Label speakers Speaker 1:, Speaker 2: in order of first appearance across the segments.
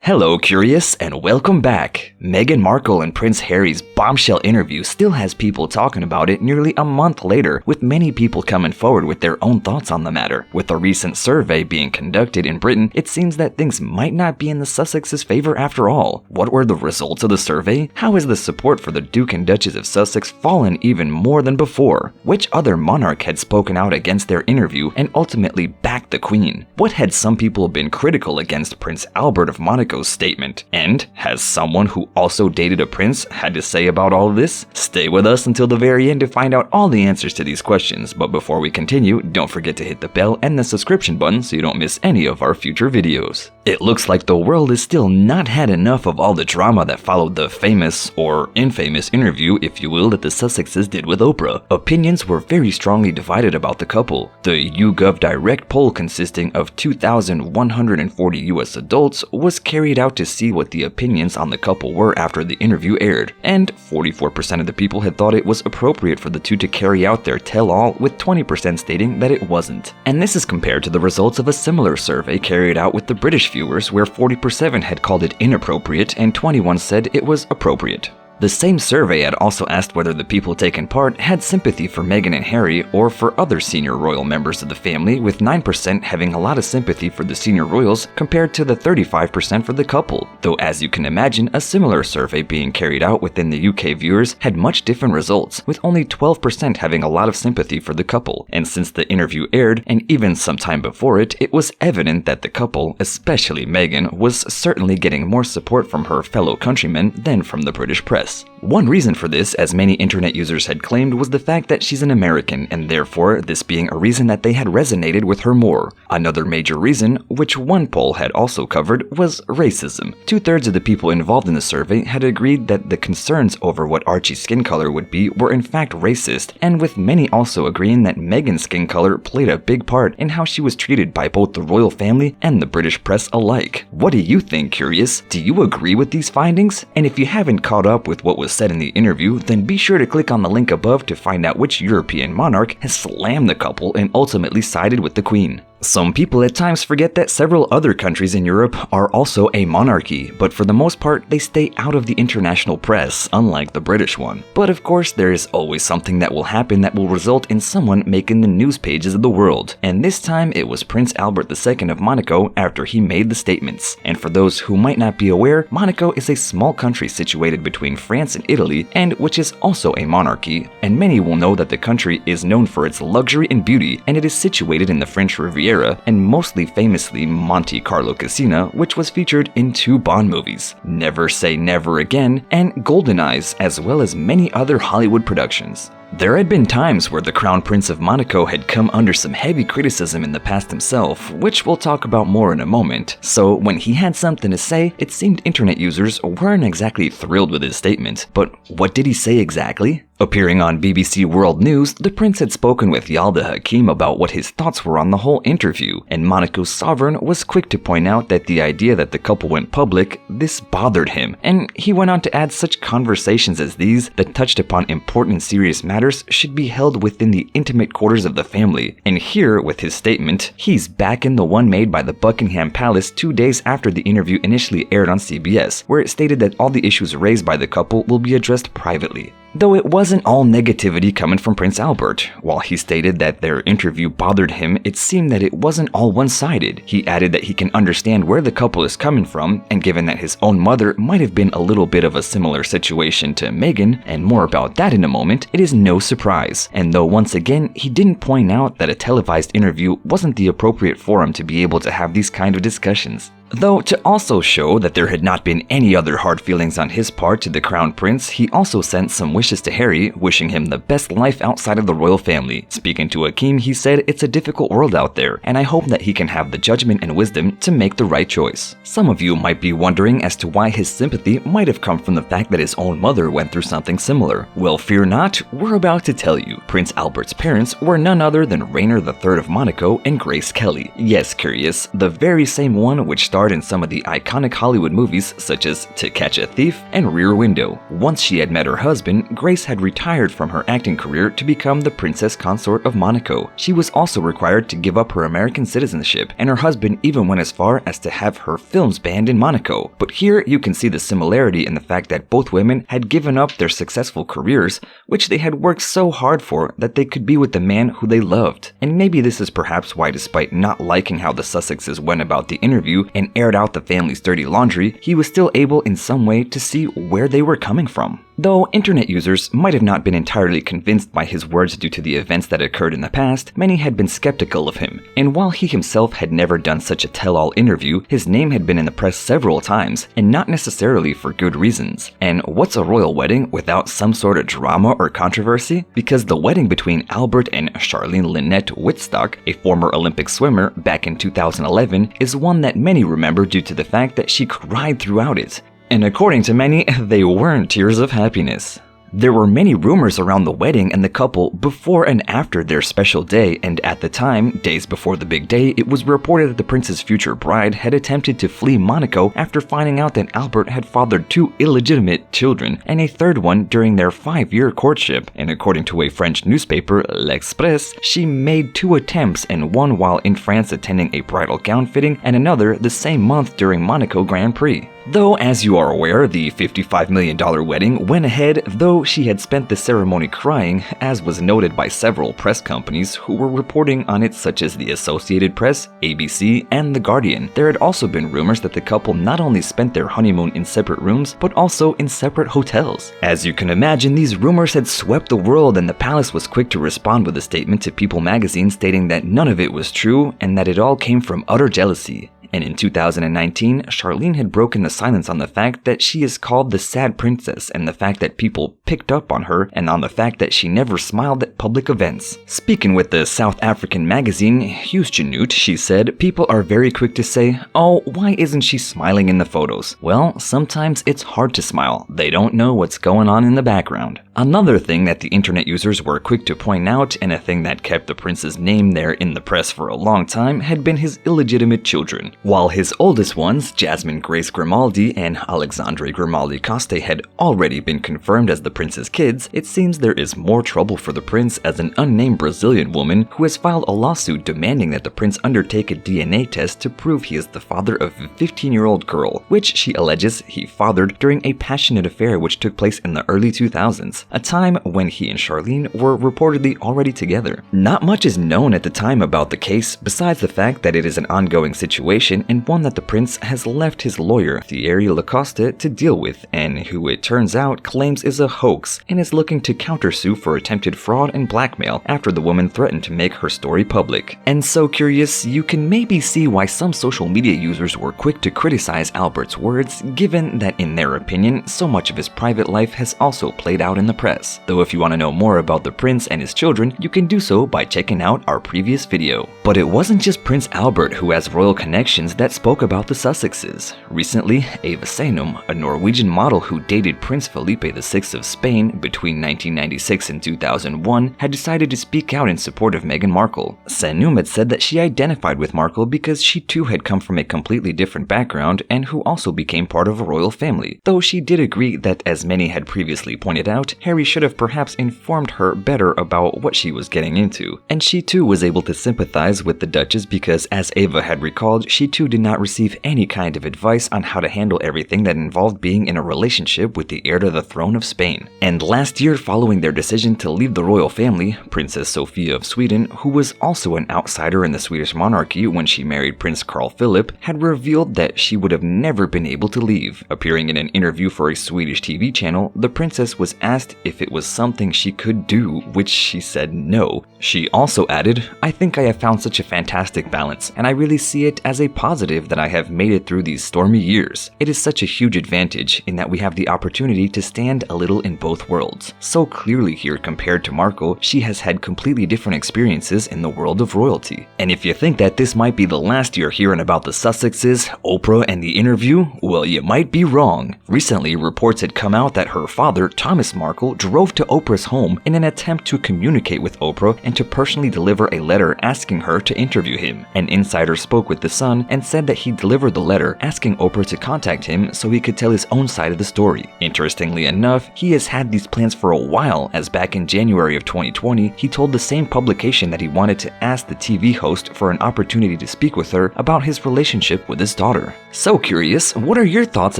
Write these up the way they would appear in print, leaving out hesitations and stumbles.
Speaker 1: Hello Curious and welcome back! Meghan Markle and Prince Harry's bombshell interview still has people talking about it nearly a month later, with many people coming forward with their own thoughts on the matter. With a recent survey being conducted in Britain, it seems that things might not be in the Sussexes' favor after all. What were the results of the survey? How has the support for the Duke and Duchess of Sussex fallen even more than before? Which other monarch had spoken out against their interview and ultimately backed the Queen? What had some people been critical against Prince Albert of Monaco's statement? And has someone who also dated a prince had to say about all of this? Stay with us until the very end to find out all the answers to these questions, but before we continue, don't forget to hit the bell and the subscription button so you don't miss any of our future videos. It looks like the world has still not had enough of all the drama that followed the famous, or infamous interview, if you will, that the Sussexes did with Oprah. Opinions were very strongly divided about the couple. The YouGov Direct poll, consisting of 2,140 US adults, was carried out to see what the opinions on the couple were after the interview aired, and 44% of the people had thought it was appropriate for the two to carry out their tell-all, with 20% stating that it wasn't. And this is compared to the results of a similar survey carried out with the British viewers, where 47% had called it inappropriate and 21% said it was appropriate. The same survey had also asked whether the people taking part had sympathy for Meghan and Harry or for other senior royal members of the family, with 9% having a lot of sympathy for the senior royals compared to the 35% for the couple. Though as you can imagine, a similar survey being carried out within the UK viewers had much different results, with only 12% having a lot of sympathy for the couple. And since the interview aired, and even some time before it, it was evident that the couple, especially Meghan, was certainly getting more support from her fellow countrymen than from the British press. One reason for this, as many internet users had claimed, was the fact that she's an American, and therefore this being a reason that they had resonated with her more. Another major reason, which one poll had also covered, was racism. 2/3 of the people involved in the survey had agreed that the concerns over what Archie's skin color would be were in fact racist, and with many also agreeing that Meghan's skin color played a big part in how she was treated by both the royal family and the British press alike. What do you think, Curious? Do you agree with these findings? And if you haven't caught up with what was said in the interview, then be sure to click on the link above to find out which European monarch has slammed the couple and ultimately sided with the Queen. Some people at times forget that several other countries in Europe are also a monarchy, but for the most part they stay out of the international press, unlike the British one. But of course there is always something that will happen that will result in someone making the news pages of the world, and this time it was Prince Albert II of Monaco after he made the statements. And for those who might not be aware, Monaco is a small country situated between France and Italy, and which is also a monarchy, and many will know that the country is known for its luxury and beauty, and it is situated in the French Riviera, and mostly famously Monte Carlo Casino, which was featured in 2 Bond movies, Never Say Never Again and Golden Eyes, as well as many other Hollywood productions. There had been times where the Crown Prince of Monaco had come under some heavy criticism in the past himself, which we'll talk about more in a moment. So when he had something to say, it seemed internet users weren't exactly thrilled with his statement. But what did he say exactly? Appearing on BBC World News, the prince had spoken with Yalda Hakim about what his thoughts were on the whole interview, and Monaco's sovereign was quick to point out that the idea that the couple went public, this bothered him, and he went on to add such conversations as these that touched upon important and serious matters should be held within the intimate quarters of the family. And here, with his statement, he's back in the one made by the Buckingham Palace 2 days after the interview initially aired on CBS, where it stated that all the issues raised by the couple will be addressed privately. Though it wasn't all negativity coming from Prince Albert. While he stated that their interview bothered him, it seemed that it wasn't all one-sided. He added that he can understand where the couple is coming from, and given that his own mother might have been a little bit of a similar situation to Meghan, and more about that in a moment, it is no surprise. And though once again, he didn't point out that a televised interview wasn't the appropriate forum to be able to have these kind of discussions. Though to also show that there had not been any other hard feelings on his part to the Crown Prince, he also sent some wishes to Harry, wishing him the best life outside of the royal family. Speaking to Hakim, he said, "It's a difficult world out there, and I hope that he can have the judgment and wisdom to make the right choice." Some of you might be wondering as to why his sympathy might have come from the fact that his own mother went through something similar. Well, fear not, we're about to tell you. Prince Albert's parents were none other than Rainier III of Monaco and Grace Kelly. Yes, Curious, the very same one which starred starred in some of the iconic Hollywood movies such as To Catch a Thief and Rear Window. Once she had met her husband, Grace had retired from her acting career to become the Princess Consort of Monaco. She was also required to give up her American citizenship, and her husband even went as far as to have her films banned in Monaco. But here you can see the similarity in the fact that both women had given up their successful careers, which they had worked so hard for, that they could be with the man who they loved. And maybe this is perhaps why, despite not liking how the Sussexes went about the interview and aired out the family's dirty laundry, he was still able in some way to see where they were coming from. Though internet users might have not been entirely convinced by his words due to the events that occurred in the past, many had been skeptical of him. And while he himself had never done such a tell-all interview, his name had been in the press several times, and not necessarily for good reasons. And what's a royal wedding without some sort of drama or controversy? Because the wedding between Albert and Charlene Lynette Wittstock, a former Olympic swimmer, back in 2011, is one that many remember due to the fact that she cried throughout it. And according to many, they weren't tears of happiness. There were many rumors around the wedding and the couple before and after their special day, and at the time, days before the big day, it was reported that the prince's future bride had attempted to flee Monaco after finding out that Albert had fathered 2 illegitimate children and a third one during their 5-year courtship. And according to a French newspaper, L'Express, she made 2 attempts, and one while in France attending a bridal gown fitting and another the same month during Monaco Grand Prix. Though, as you are aware, the $55 million wedding went ahead, though she had spent the ceremony crying, as was noted by several press companies who were reporting on it, such as the Associated Press, ABC, and The Guardian. There had also been rumors that the couple not only spent their honeymoon in separate rooms, but also in separate hotels. As you can imagine, these rumors had swept the world, and the palace was quick to respond with a statement to People magazine stating that none of it was true and that it all came from utter jealousy. And in 2019, Charlene had broken the silence on the fact that she is called the Sad Princess, and the fact that people picked up on her, and on the fact that she never smiled at public events. Speaking with the South African magazine Huisgenoot, she said, "People are very quick to say, 'Oh, why isn't she smiling in the photos?' Well, sometimes it's hard to smile. They don't know what's going on in the background." Another thing that the internet users were quick to point out, and a thing that kept the prince's name there in the press for a long time, had been his illegitimate children. While his oldest ones, Jasmine Grace Grimaldi and Alexandre Grimaldi Coste, had already been confirmed as the prince's kids, it seems there is more trouble for the prince as an unnamed Brazilian woman who has filed a lawsuit demanding that the prince undertake a DNA test to prove he is the father of a 15-year-old girl, which she alleges he fathered during a passionate affair which took place in the early 2000s, a time when he and Charlene were reportedly already together. Not much is known at the time about the case, besides the fact that it is an ongoing situation and one that the prince has left his lawyer, Thierry Lacoste, to deal with, and who it turns out claims is a hoax and is looking to countersue for attempted fraud and blackmail after the woman threatened to make her story public. And so curious, you can maybe see why some social media users were quick to criticize Albert's words, given that in their opinion, so much of his private life has also played out in the press. Though if you want to know more about the prince and his children, you can do so by checking out our previous video. But it wasn't just Prince Albert who has royal connections that spoke about the Sussexes. Recently, Eva Seinum, a Norwegian model who dated Prince Felipe VI of Spain between 1996 and 2001, had decided to speak out in support of Meghan Markle. Seinum had said that she identified with Markle because she too had come from a completely different background and who also became part of a royal family, though she did agree that, as many had previously pointed out, Harry should have perhaps informed her better about what she was getting into. And she too was able to sympathize with the Duchess because, as Eva had recalled, she too did not receive any kind of advice on how to handle everything that involved being in a relationship with the heir to the throne of Spain. And last year, following their decision to leave the royal family, Princess Sofia of Sweden, who was also an outsider in the Swedish monarchy when she married Prince Carl Philip, had revealed that she would have never been able to leave. Appearing in an interview for a Swedish TV channel, the princess was asked if it was something she could do, which she said no. She also added, "I think I have found such a fantastic balance, and I really see it as a positive that I have made it through these stormy years. It is such a huge advantage in that we have the opportunity to stand a little in both worlds." So clearly here, compared to Markle, she has had completely different experiences in the world of royalty. And if you think that this might be the last you're hearing about the Sussexes, Oprah, and the interview, well, you might be wrong. Recently, reports had come out that her father, Thomas Markle, Markle drove to Oprah's home in an attempt to communicate with Oprah and to personally deliver a letter asking her to interview him. An insider spoke with The Sun and said that he delivered the letter asking Oprah to contact him so he could tell his own side of the story. Interestingly enough, he has had these plans for a while, as back in January of 2020, he told the same publication that he wanted to ask the TV host for an opportunity to speak with her about his relationship with his daughter. So curious, what are your thoughts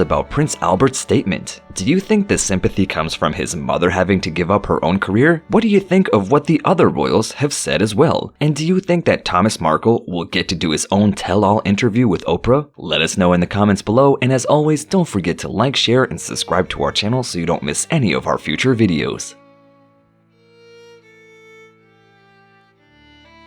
Speaker 1: about Prince Albert's statement? Do you think this sympathy comes from his mother having to give up her own career? What do you think of what the other royals have said as well? And do you think that Thomas Markle will get to do his own tell-all interview with Oprah? Let us know in the comments below, and as always, don't forget to like, share, and subscribe to our channel so you don't miss any of our future videos.